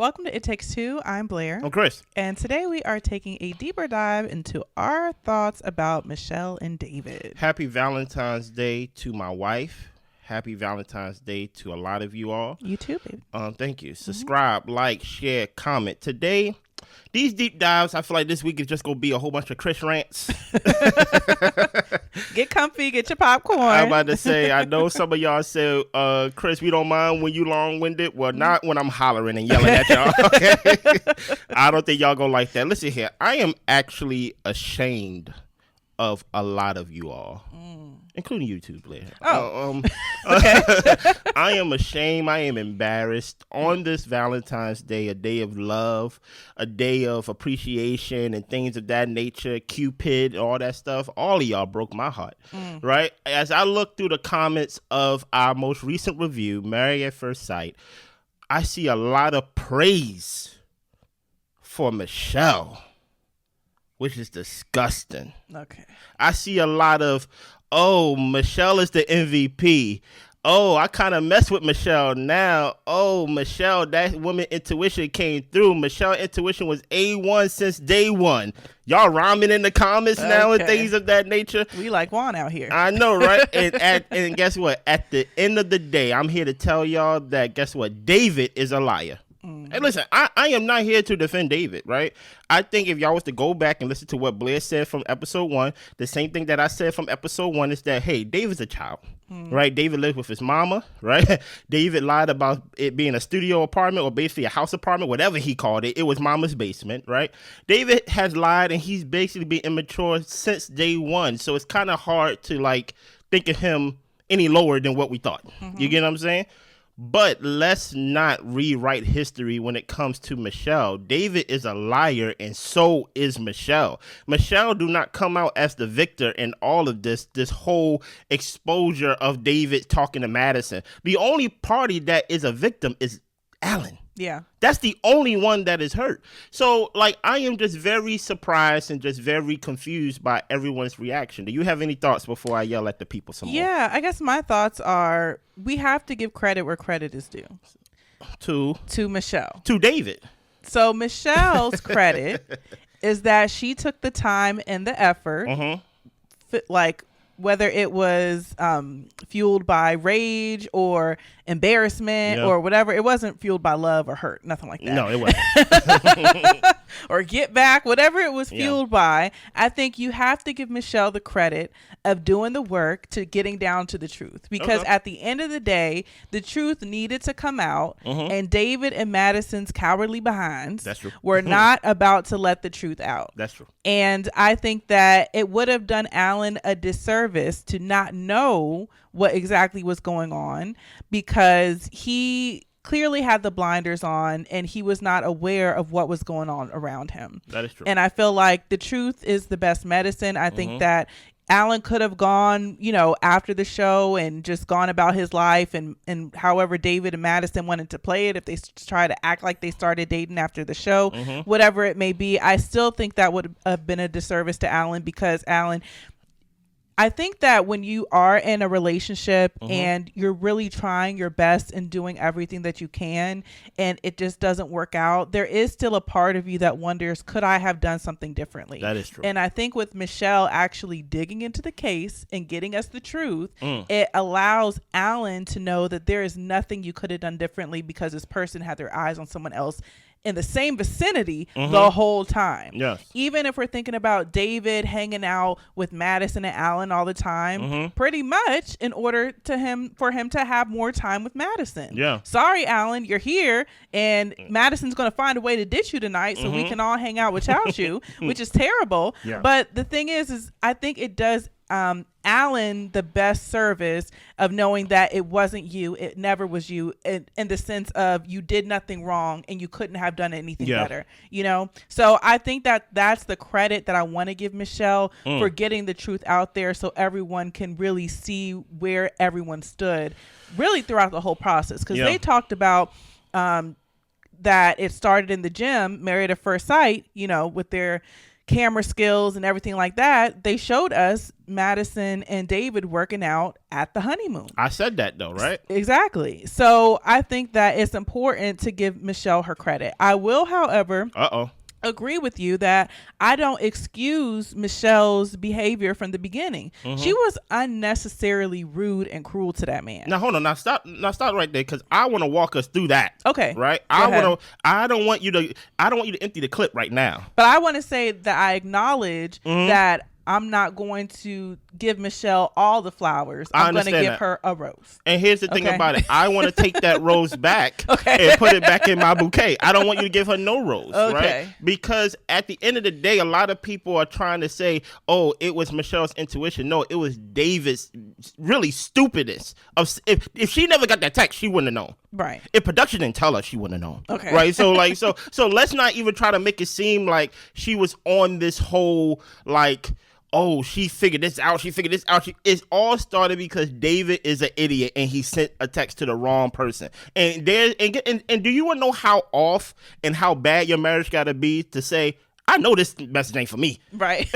Welcome to It Takes Two. I'm Blair. I'm Chris. And today we are taking a deeper dive into our thoughts about Michelle and David. Happy Valentine's Day to my wife. Happy Valentine's Day to a lot of you all. You too, baby. Thank you. Subscribe, like, share, comment. Today, these deep dives, I feel like this week is just going to be a whole bunch of Chris rants. Get comfy, get your popcorn. I'm about to say, I know some of y'all said, Chris, we don't mind when you long-winded. Well, not when I'm hollering and yelling at y'all. Okay? I don't think y'all going to like that. Listen here, I am actually ashamed of a lot of you all. Including you too, Blair. Okay. I am ashamed. I am embarrassed on this Valentine's Day, a day of love, a day of appreciation and things of that nature, Cupid, all that stuff. All of y'all broke my heart, right? As I look through the comments of our most recent review, Married at First Sight, I see a lot of praise for Michelle, which is disgusting. Okay. I see a lot of, oh, Michelle is the MVP. Oh, I kind of mess with Michelle now. Oh, Michelle, that woman intuition came through. Michelle intuition was A1 since day one. Y'all rhyming in the comments now and things of that nature. We like Juan out here. I know, right? And guess what? At the end of the day, I'm here to tell y'all that, guess what? David is a liar. Hey, listen, I am not here to defend David, right? I think if y'all was to go back and listen to what Blair said from episode 1, the same thing that I said from episode 1 is that, hey, David's a child, right? David lived with his mama, right? David lied about it being a studio apartment or basically a house apartment, whatever he called it. It was mama's basement, right? David has lied and he's basically been immature since day one. So it's kind of hard to like think of him any lower than what we thought. You get what I'm saying? But let's not rewrite history when it comes to Michelle. David is a liar, and so is Michelle. Michelle do not come out as the victor in all of this whole exposure of David talking to Madison. The only party that is a victim is Alan. Yeah. That's the only one that is hurt. So, like, I am just very surprised and just very confused by everyone's reaction. Do you have any thoughts before I yell at the people some more? Yeah, I guess my thoughts are we have to give credit where credit is due. To Michelle. To David. So Michelle's credit is that she took the time and the effort, like whether it was fueled by rage or embarrassment or whatever. It wasn't fueled by love or hurt, nothing like that. No, it wasn't. Or get back, whatever it was fueled by. I think you have to give Michelle the credit of doing the work to getting down to the truth. Because at the end of the day, the truth needed to come out, and David and Madison's cowardly behinds were not about to let the truth out. That's true. And I think that it would have done Alan a disservice to not know what exactly was going on, because he clearly had the blinders on and he was not aware of what was going on around him. That is true. And I feel like the truth is the best medicine. I think that Alan could have gone, after the show and just gone about his life, and however David and Madison wanted to play it, if they try to act like they started dating after the show, whatever it may be, I still think that would have been a disservice to Alan, because Alan, I think that when you are in a relationship and you're really trying your best and doing everything that you can and it just doesn't work out, there is still a part of you that wonders, could I have done something differently? That is true. And I think with Michelle actually digging into the case and getting us the truth, it allows Alan to know that there is nothing you could have done differently, because this person had their eyes on someone else in the same vicinity the whole time. Yes. Even if we're thinking about David hanging out with Madison and Alan all the time, pretty much in order for him to have more time with Madison. Yeah. Sorry, Alan, you're here, and Madison's going to find a way to ditch you tonight so we can all hang out without you, which is terrible. Yeah. But the thing is I think it does Alan the best service of knowing that it wasn't you, it never was you, in the sense of you did nothing wrong and you couldn't have done anything better, so I think that that's the credit that I want to give Michelle for getting the truth out there, so everyone can really see where everyone stood really throughout the whole process, because they talked about that it started in the gym, Married at First Sight, with their camera skills and everything like that, they showed us Madison and David working out at the honeymoon. I said that though, right? Exactly. So I think that it's important to give Michelle her credit. I will, however, agree with you that I don't excuse Michelle's behavior from the beginning. She was unnecessarily rude and cruel to that man. Now hold on. Now stop right there, because I want to walk us through that. Okay. Right. I don't want you to empty the clip right now. But I want to say that I acknowledge that I'm not going to give Michelle all the flowers. I'm going to give her a rose. And here's the thing about it. I want to take that rose back and put it back in my bouquet. I don't want you to give her no rose, right? Because at the end of the day, a lot of people are trying to say, oh, it was Michelle's intuition. No, it was David's really stupidness. If she never got that text, she wouldn't have known. Right. If production didn't tell her, she wouldn't have known. Okay. Right. So let's not even try to make it seem like she was on this whole like, oh, she figured this out. It all started because David is an idiot and he sent a text to the wrong person. And do you want to know how off and how bad your marriage got to be to say, I know this message ain't for me. Right.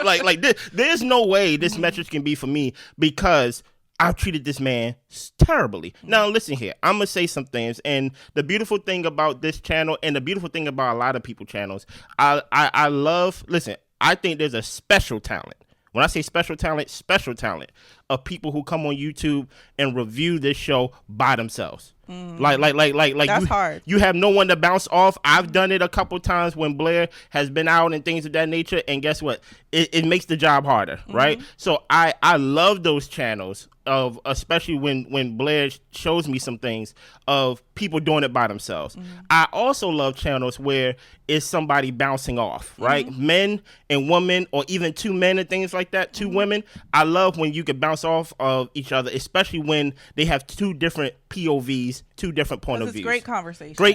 like this, there's no way this message can be for me because I've treated this man terribly. Now, listen here. I'm going to say some things. And the beautiful thing about this channel and the beautiful thing about a lot of people channels, I love, listen, I think there's a special talent. When I say special talent of people who come on YouTube and review this show by themselves. Like that's hard. You have no one to bounce off. I've done it a couple times when Blair has been out and things of that nature. And guess what? It makes the job harder, right? So I love those channels of, especially when Blair shows me some things of people doing it by themselves. I also love channels where it's somebody bouncing off, right? Men and women, or even two men and things like that, two women. I love when you can bounce off of each other, especially when they have two different POVs, two different point of views. Great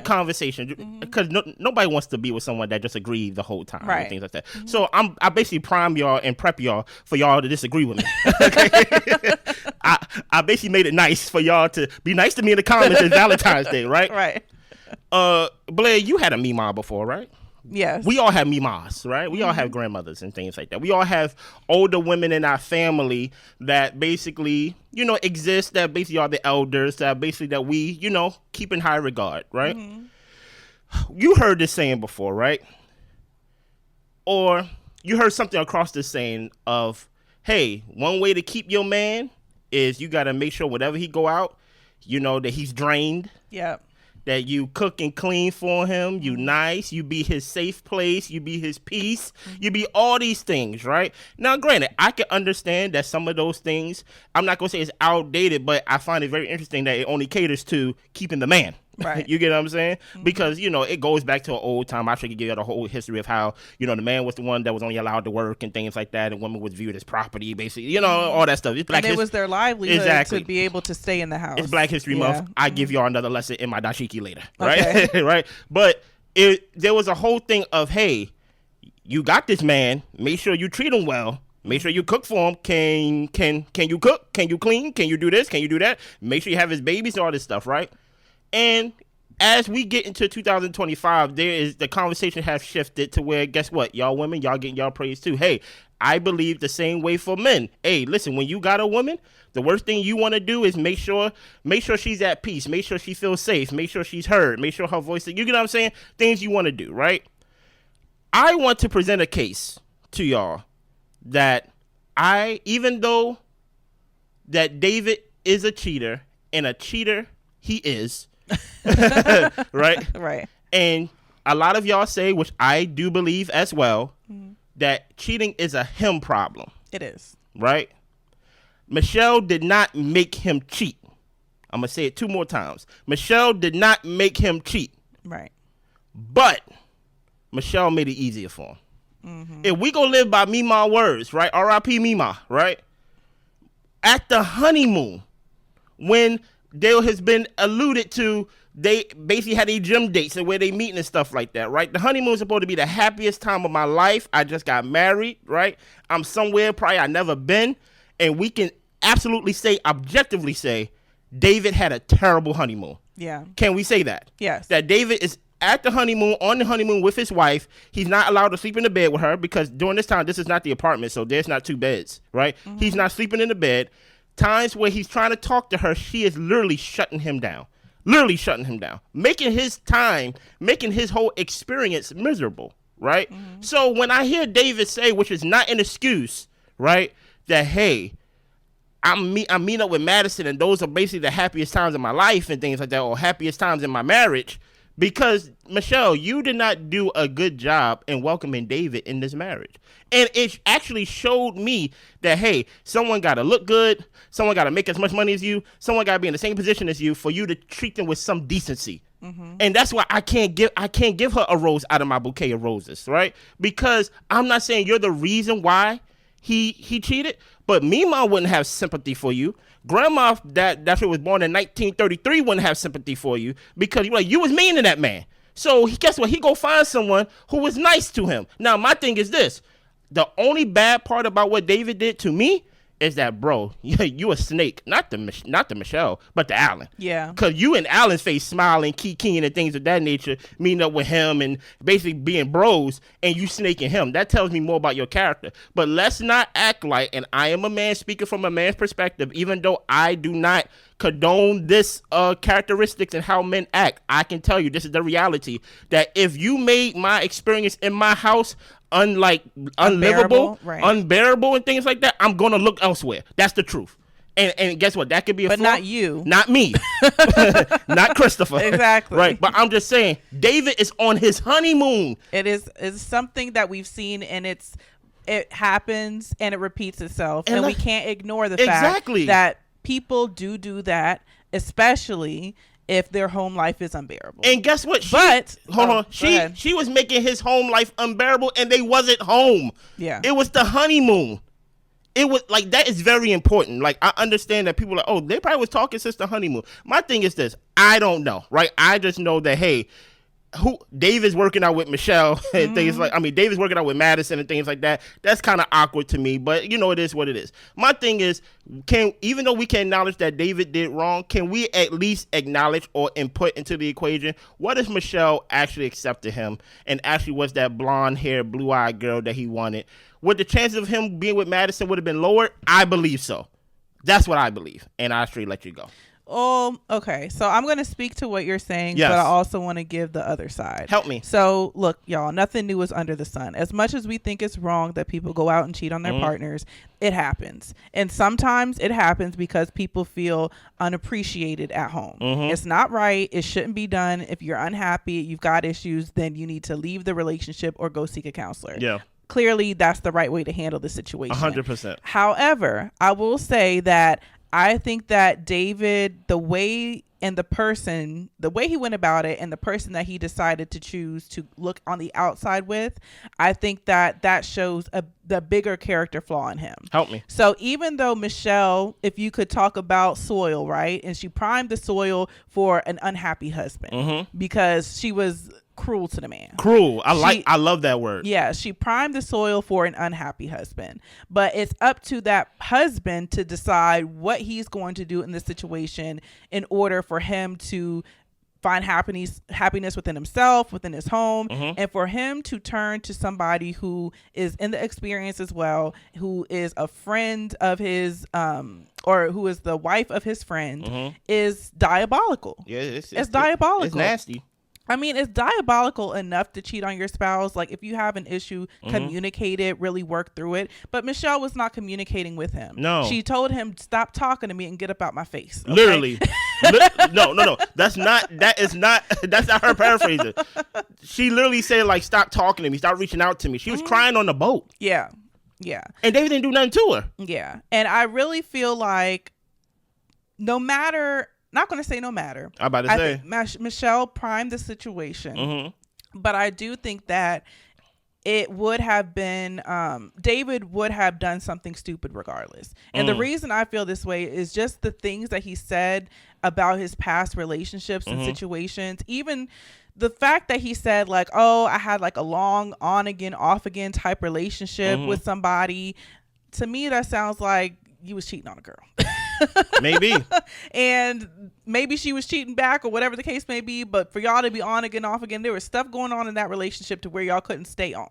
conversation. Because nobody wants to be with someone that just agrees the whole time, right? And things like that. So I basically prime y'all and prep y'all for y'all to disagree with me. I basically made it nice for y'all to be nice to me in the comments. It's Valentine's Day, right? Right. Blair, you had a Mima before, right? Yes. We all have Mimas, right? We all have grandmothers and things like that. We all have older women in our family that basically, exist, that basically are the elders, that we, keep in high regard, right? You heard this saying before, right? Or you heard something across this saying of, hey, one way to keep your man is you got to make sure whenever he go out, that he's drained. Yep. That you cook and clean for him, you nice, you be his safe place, you be his peace, you be all these things, right? Now, granted, I can understand that some of those things, I'm not going to say it's outdated, but I find it very interesting that it only caters to keeping the man. Right. You get what I'm saying? Because, it goes back to an old time. I should give you the whole history of how, the man was the one that was only allowed to work and things like that, and women was viewed as property, basically, all that stuff. And it was their livelihood to be able to stay in the house. It's Black History Month. I give y'all another lesson in my dashiki later, right? Okay. Right? But there was a whole thing of, hey, you got this man, make sure you treat him well. Make sure you cook for him. Can you cook? Can you clean? Can you do this? Can you do that? Make sure you have his babies and all this stuff, right? And as we get into 2025, the conversation has shifted to where, guess what? Y'all women, y'all getting y'all praise too. Hey, I believe the same way for men. Hey, listen, when you got a woman, the worst thing you want to do is make sure she's at peace. Make sure she feels safe. Make sure she's heard. Make sure her voice, you get what I'm saying? Things you want to do, right? I want to present a case to y'all that even though that David is a cheater, and a cheater he is, right? And a lot of y'all say, which I do believe as well, that cheating is a him problem. It is. Right? Michelle did not make him cheat. I'm going to say it 2 more times. Michelle did not make him cheat. Right. But Michelle made it easier for him. If we go live by Mima words, right? R.I.P. Mima, right? At the honeymoon, when there has been alluded to, they basically had these gym dates and where they meet and stuff like that, right? The honeymoon is supposed to be the happiest time of my life. I just got married, right? I'm somewhere probably I've never been. And we can absolutely say, objectively say, David had a terrible honeymoon. Yeah. Can we say that? Yes. That David is at the honeymoon, on the honeymoon with his wife. He's not allowed to sleep in the bed with her because during this time, this is not the apartment, so there's not 2 beds, right? Mm-hmm. He's not sleeping in the bed. Times where he's trying to talk to her, she is literally shutting him down. Making his whole experience miserable, right? Mm-hmm. So when I hear David say, which is not an excuse, right, that, hey, I'm meeting up with Madison and those are basically the happiest times of my life and things like that, or happiest times in my marriage, because, Michelle, you did not do a good job in welcoming David in this marriage. And it actually showed me that, hey, someone got to look good, someone got to make as much money as you, someone got to be in the same position as you for you to treat them with some decency. Mm-hmm. And that's why I can't give her a rose out of my bouquet of roses, right? Because I'm not saying you're the reason why he cheated, but Mima wouldn't have sympathy for you. Grandma that was born in 1933 wouldn't have sympathy for you because you was mean to that man. So guess what? He go find someone who was nice to him. Now my thing is this: the only bad part about what David did to me is that, bro, you a snake, not the Michelle, but the Alan. Yeah. Because you in Alan's face smiling, kikiing, and things of that nature, meeting up with him and basically being bros, and you snaking him. That tells me more about your character. But let's not act like, and I am a man speaking from a man's perspective, even though I do not condone this characteristics and how men act. I can tell you this is the reality, that if you made my experience in my house unlivable, right, unbearable and things like that, I'm gonna look elsewhere. That's the truth. And guess what? That could be a but flaw. not you, not me, not Christopher. Exactly. Right. But I'm just saying, David is on his honeymoon. It's something that we've seen, and it happens and it repeats itself, and we can't ignore the fact that people do that, especially if their home life is unbearable. And guess what? She was making his home life unbearable, and they wasn't home. Yeah. It was the honeymoon. It was like, that is very important. Like, I understand that people are like, oh, they probably was talking since the honeymoon. My thing is this: I don't know, right? I just know that, hey, David's working out with Michelle and things like, David's working out with Madison and things like that. That's kind of awkward to me, but it is what it is. My thing is, even though we can acknowledge that David did wrong, can we at least acknowledge or input into the equation, what if Michelle actually accepted him and actually was that blonde haired, blue eyed girl that he wanted? Would the chances of him being with Madison would have been lower? I believe so. That's what I believe. And I straight let you go. Oh, okay. So I'm going to speak to what you're saying, yes, but I also want to give the other side. Help me. So look, y'all, nothing new is under the sun. As much as we think it's wrong that people go out and cheat on their partners, it happens. And sometimes it happens because people feel unappreciated at home. It's not right. It shouldn't be done. If you're unhappy, you've got issues, then you need to leave the relationship or go seek a counselor. Yeah. Clearly, that's the right way to handle the situation. 100%. However, I will say that I think that David, the way he went about it and the person that he decided to choose to look on the outside with, I think that shows the bigger character flaw in him. Help me. So even though Michelle, if you could talk about soil, right? And she primed the soil for an unhappy husband because she was cruel to the man. Cruel. I love that word. Yeah, she primed the soil for an unhappy husband. But it's up to that husband to decide what he's going to do in this situation in order for him to find happiness within himself, within his home, and for him to turn to somebody who is in the experience as well, who is a friend of his, or who is the wife of his friend, is diabolical. Yeah, it's diabolical. It's nasty. I mean, it's diabolical enough to cheat on your spouse. Like, if you have an issue, communicate it, really work through it. But Michelle was not communicating with him. No. She told him, stop talking to me and get up out my face. Okay? Literally. No. That's not her paraphrasing. She literally said, like, stop talking to me. Stop reaching out to me. She was crying on the boat. Yeah. Yeah. And David didn't do nothing to her. Yeah. And I really feel like not going to say no matter. I'm about to say. Michelle primed the situation. But I do think that it would have been, David would have done something stupid regardless. And the reason I feel this way is just the things that he said about his past relationships and situations. Even the fact that he said, like, oh, I had like a long on again, off again type relationship with somebody. To me, that sounds like you was cheating on a girl. Maybe. And maybe she was cheating back or whatever the case may be, but for y'all to be on again, off again, there was stuff going on in that relationship to where y'all couldn't stay on.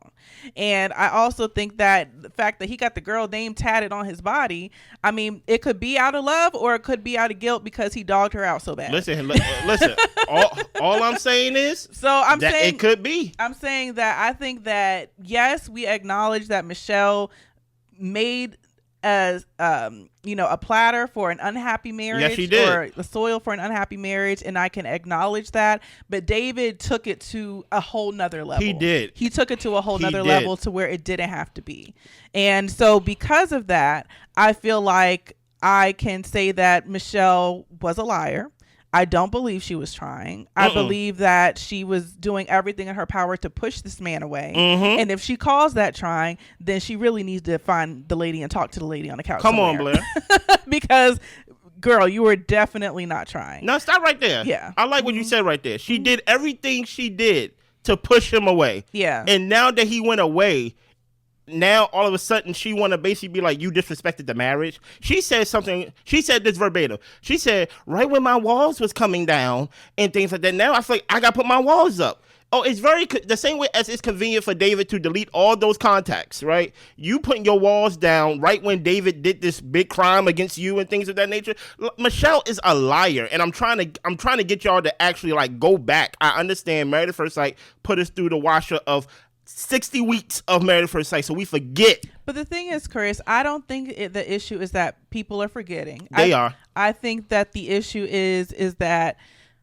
And I also think that the fact that he got the girl name tatted on his body, I mean, it could be out of love or it could be out of guilt because he dogged her out so bad. Listen. All I'm saying is, it could be. I'm saying that I think that yes, we acknowledge that Michelle made as a platter for an unhappy marriage. Yes, she did. Or the soil for an unhappy marriage, and I can acknowledge that. But David took it to a whole nother level. He did. He took it to a whole nother level to where it didn't have to be. And so because of that, I feel like I can say that Michelle was a liar. I don't believe she was trying. I believe that she was doing everything in her power to push this man away. Mm-hmm. And if she calls that trying, then she really needs to find the lady and talk to the lady on the couch. Come on, Blair. Because, girl, you were definitely not trying. No, stop right there. Yeah. I like what you said right there. She did everything she did to push him away. Yeah. And now that he went away, now all of a sudden she want to basically be like, you disrespected the marriage. She said something. She said this verbatim. She said, right when my walls was coming down and things like that, now I feel like I got to put my walls up. Oh, it's the same way as it's convenient for David to delete all those contacts, right? You putting your walls down right when David did this big crime against you and things of that nature. Michelle is a liar, and I'm trying to get y'all to actually like go back. I understand Married at First Sight put us through the washer of 60 weeks of Married at First Sight, so we forget. But the thing is, Chris, I don't think the issue is that people are forgetting. They are. I think that the issue is that,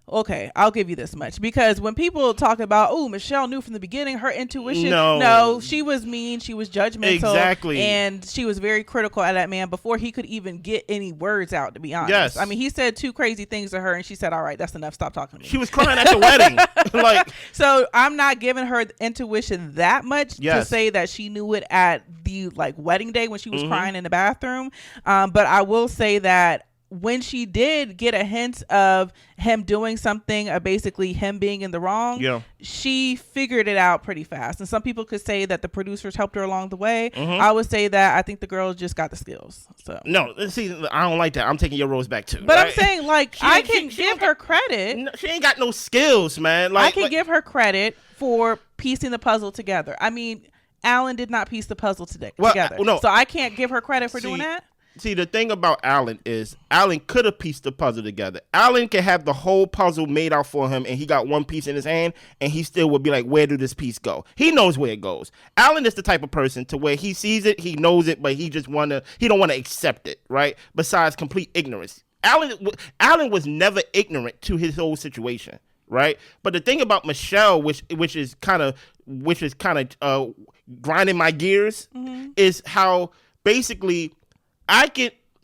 okay, I'll give you this much. Because when people talk about, oh, Michelle knew from the beginning, her intuition. No, she was mean. She was judgmental. Exactly. And she was very critical of that man before he could even get any words out, to be honest. Yes. I mean, he said 2 crazy things to her, and she said, all right, that's enough. Stop talking to me. She was crying at the wedding. Like, so I'm not giving her intuition that much to say that she knew it at the wedding day when she was crying in the bathroom. But I will say that when she did get a hint of him doing something, basically him being in the wrong, she figured it out pretty fast. And some people could say that the producers helped her along the way. I would say that I think the girl just got the skills. So no, see, I don't like that. I'm taking your rose back too. But right? I'm saying, I can give her credit. No, she ain't got no skills, man. I can give her credit for piecing the puzzle together. I mean, Alan did not piece the puzzle together. No. So I can't give her credit for doing that. See, the thing about Alan is Alan could have pieced the puzzle together. Alan can have the whole puzzle made out for him, and he got one piece in his hand, and he still would be like, where did this piece go? He knows where it goes. Alan is the type of person to where he sees it, he knows it, but he don't want to accept it, right? Besides complete ignorance. Alan was never ignorant to his whole situation, right? But the thing about Michelle, which is kind of grinding my gears, is how basically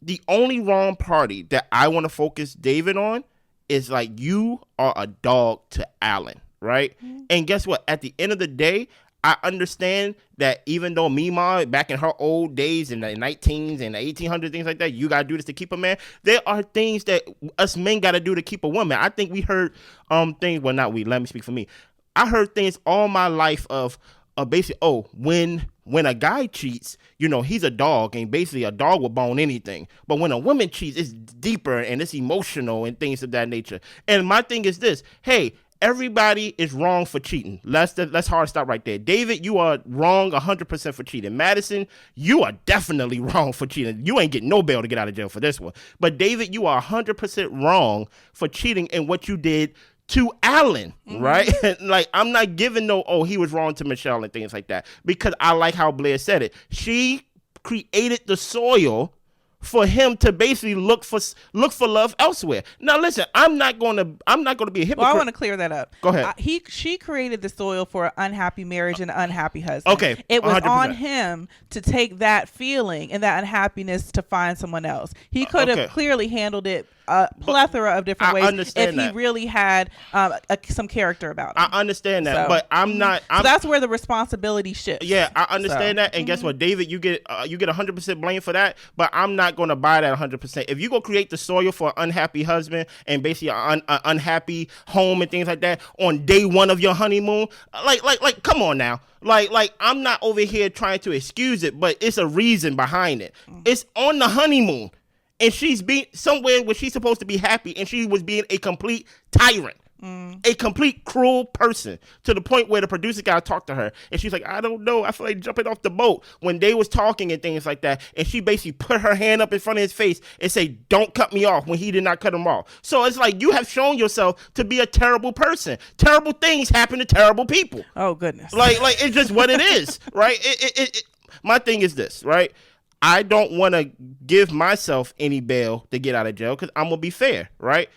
the only wrong party that I want to focus David on is like, you are a dog to Alan, right? And guess what? At the end of the day, I understand that even though Mima, back in her old days in the 19s and the 1800s, things like that, you got to do this to keep a man. There are things that us men got to do to keep a woman. I think we heard things, well, not we, let me speak for me. I heard things all my life of basically, when a guy cheats, he's a dog, and basically a dog will bone anything. But when a woman cheats, it's deeper and it's emotional and things of that nature. And my thing is this: hey, everybody is wrong for cheating. Let's hard stop right there. David, you are wrong 100% for cheating. Madison, you are definitely wrong for cheating. You ain't getting no bail to get out of jail for this one. But David, you are 100% wrong for cheating in what you did to Alan, right? Like, I'm not giving he was wrong to Michelle and things like that, because I like how Blair said it. She created the soil for him to basically look for love elsewhere. Now, listen, I'm not going to be a hypocrite. Well, I want to clear that up. Go ahead. She created the soil for an unhappy marriage and an unhappy husband. Okay, it was 100%. On him to take that feeling and that unhappiness to find someone else. He could have clearly handled it a plethora of different ways if he really had some character about him. I understand that, but I'm not. So that's where the responsibility shifts. Yeah, I understand that, and guess what, David, you get 100% blame for that, but I'm not going to buy that 100%. If you go create the soil for an unhappy husband and basically an unhappy home and things like that on day one of your honeymoon, like, come on now. Like, I'm not over here trying to excuse it, but it's a reason behind it. It's on the honeymoon. and she's being somewhere where she's supposed to be happy, and she was being a complete tyrant. A complete cruel person, to the point where the producer got to talk to her, and she's like, I don't know, I feel like jumping off the boat when they was talking and things like that, and she basically put her hand up in front of his face and say, don't cut me off, when he did not cut him off. So it's like, you have shown yourself to be a terrible person. Terrible things happen to terrible people. Oh goodness. Like it's just what it is, right? My thing is this, right? I don't want to give myself any bail to get out of jail, because I'm gonna be fair, right?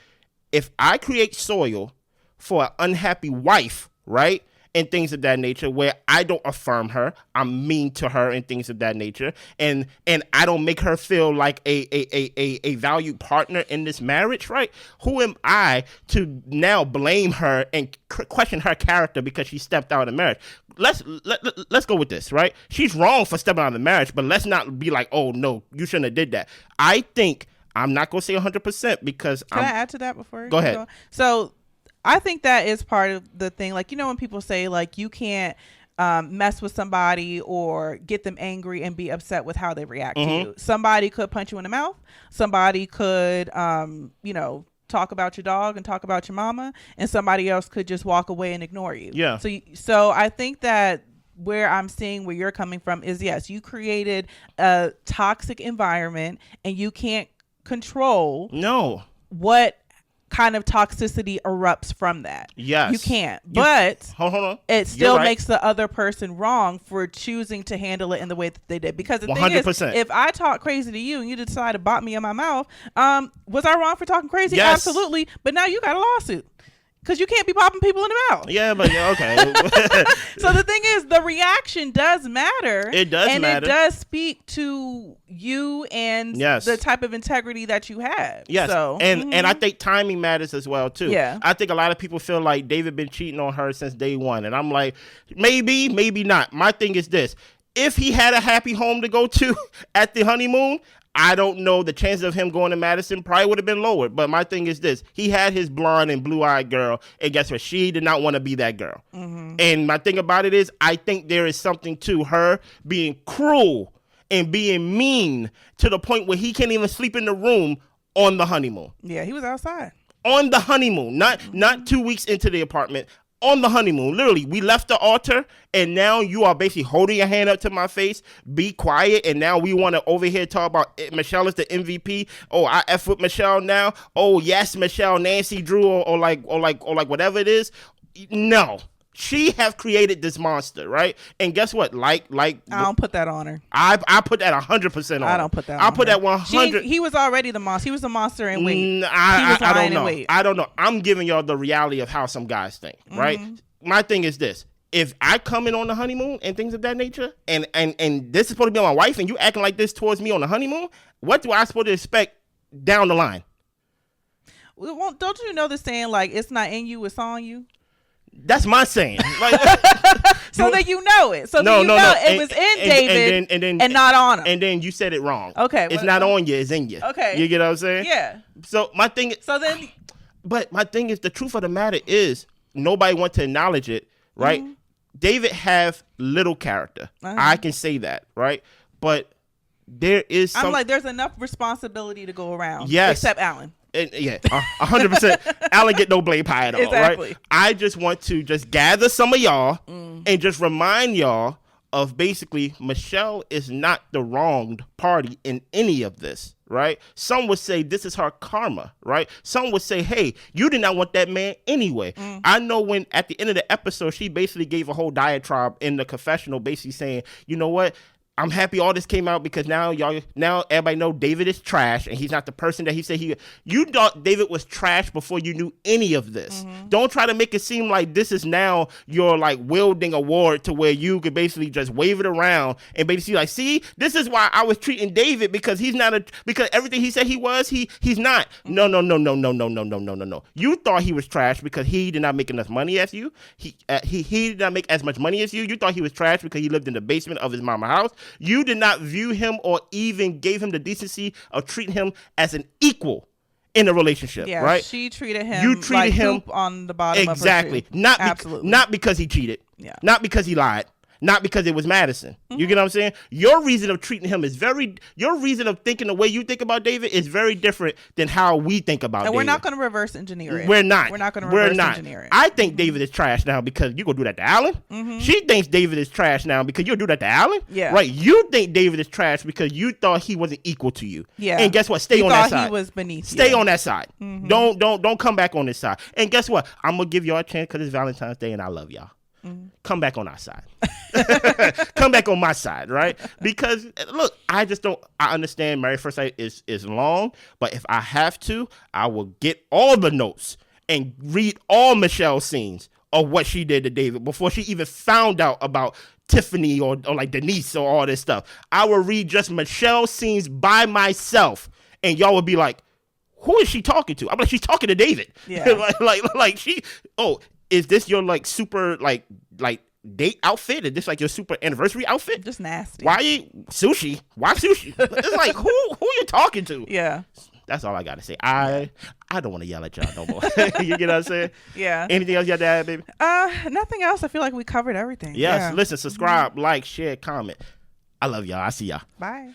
If I create soil for an unhappy wife, right, and things of that nature, where I don't affirm her, I'm mean to her and things of that nature, and I don't make her feel like a valued partner in this marriage, right? Who am I to now blame her and question her character because she stepped out of the marriage? Let's go with this, right? She's wrong for stepping out of the marriage, but let's not be like, oh no, you shouldn't have did that. I think, I'm not gonna say 100% because Can I add to that before? Go ahead. So I think that is part of the thing. Like, you know, when people say like you can't mess with somebody or get them angry and be upset with how they react to you. Somebody could punch you in the mouth. Somebody could, you know, talk about your dog and talk about your mama, and somebody else could just walk away and ignore you. Yeah. So I think that where I'm seeing where you're coming from is, yes, you created a toxic environment and you can't control what kind of toxicity erupts from that. Yes. You can't. But hold on. It still makes the other person wrong for choosing to handle it in the way that they did. Because the 100%. Thing is, if I talk crazy to you and you decide to bop me in my mouth, was I wrong for talking crazy? Yes. Absolutely. But now you got a lawsuit. Because you can't be popping people in the mouth. Yeah, but okay. So the thing is, the reaction does matter. It does and matter. And it does speak to you and the type of integrity that you have. Yes. So, and I think timing matters as well, too. Yeah. I think a lot of people feel like David been cheating on her since day one. And I'm like, maybe not. My thing is this. If he had a happy home to go to at the honeymoon, I don't know, the chances of him going to Madison probably would have been lower. But my thing is this. He had his blonde and blue-eyed girl, and guess what? She did not want to be that girl. And my thing about it is, I think there is something to her being cruel and being mean to the point where he can't even sleep in the room on the honeymoon. Yeah, he was outside. On the honeymoon, not 2 weeks into the apartment. On the honeymoon, literally, we left the altar, and now you are basically holding your hand up to my face. Be quiet, and now we want to over here talk about Michelle is the MVP. Oh, I F with Michelle now. Oh, yes, Michelle, Nancy Drew, or like whatever it is. No, she have created this monster, right? And guess what? Like I don't put that on her. I put that 100% on. I don't put that. I put that 100. He was already the monster. He was a monster in weight. I don't know. I don't know. I'm giving y'all the reality of how some guys think, right? My thing is this. If I come in on the honeymoon and things of that nature, and this is supposed to be my wife, and you acting like this towards me on the honeymoon, what do I supposed to expect down the line? Well, don't you know the saying, like, it's not in you, it's on you? That's my saying. Like, so that you know it. So that you know it was in David and not on him. And then you said it wrong. Okay. It's not on you, it's in you. Okay. You get what I'm saying? Yeah. So my thing is... But my thing is, the truth of the matter is, nobody wants to acknowledge it, right? David have little character. I can say that, right? But there is some... I'm like, there's enough responsibility to go around. Yes. Except Alan. Yeah, 100%. Alan get no blame pie at all, exactly. Right? I just want to just gather some of y'all and just remind y'all of basically Michelle is not the wronged party in any of this, right? Some would say this is her karma, right? Some would say, hey, you did not want that man anyway. I know when at the end of the episode, she basically gave a whole diatribe in the confessional basically saying, you know what? I'm happy all this came out because now everybody know David is trash and he's not the person that he said he. You thought David was trash before you knew any of this. Don't try to make it seem like this is now your like wielding award to where you could basically just wave it around and basically like, see, this is why I was treating David because he's not because everything he said he was, he's not. No. You thought he was trash because he did not make enough money as you. He did not make as much money as you. You thought he was trash because he lived in the basement of his mama's house. You did not view him or even gave him the decency of treating him as an equal in a relationship, right? She treated him you treated like him poop on the bottom exactly. of her shoe. Absolutely. Not because he cheated. Yeah. Not because he lied. not because it was Madison. You get what I'm saying? Your reason of treating him your reason of thinking the way you think about David is very different than how we think about David. And we're not going to reverse engineer it. We're not. We're not going to reverse engineer it. I think David is trash now because you going to do that to Alan. She thinks David is trash now because you'll do that to Alan. Yeah. Right. You think David is trash because you thought he wasn't equal to you. Yeah. And guess what? Stay on that side. He was beneath Stay you. on that side. Don't come back on this side. And guess what? I'm going to give y'all a chance because it's Valentine's Day and I love y'all. Come back on our side. Come back on my side, right? Because look, I understand Married First Sight is long, but if I have to, I will get all the notes and read all Michelle's scenes of what she did to David before she even found out about Tiffany or like Denise or all this stuff. I will read just Michelle's scenes by myself, and y'all will be like, who is she talking to? I'm like, she's talking to David. Yeah. like she, is this your like super like date outfit? Is this like your super anniversary outfit? Just nasty. Why sushi? Why sushi? It's like who you talking to? Yeah. That's all I gotta say. I don't want to yell at y'all no more. You get what I'm saying? Yeah. Anything else you got to add, baby? Nothing else. I feel like we covered everything. Yes. Yeah. Listen, subscribe, like, share, comment. I love y'all. I see y'all. Bye.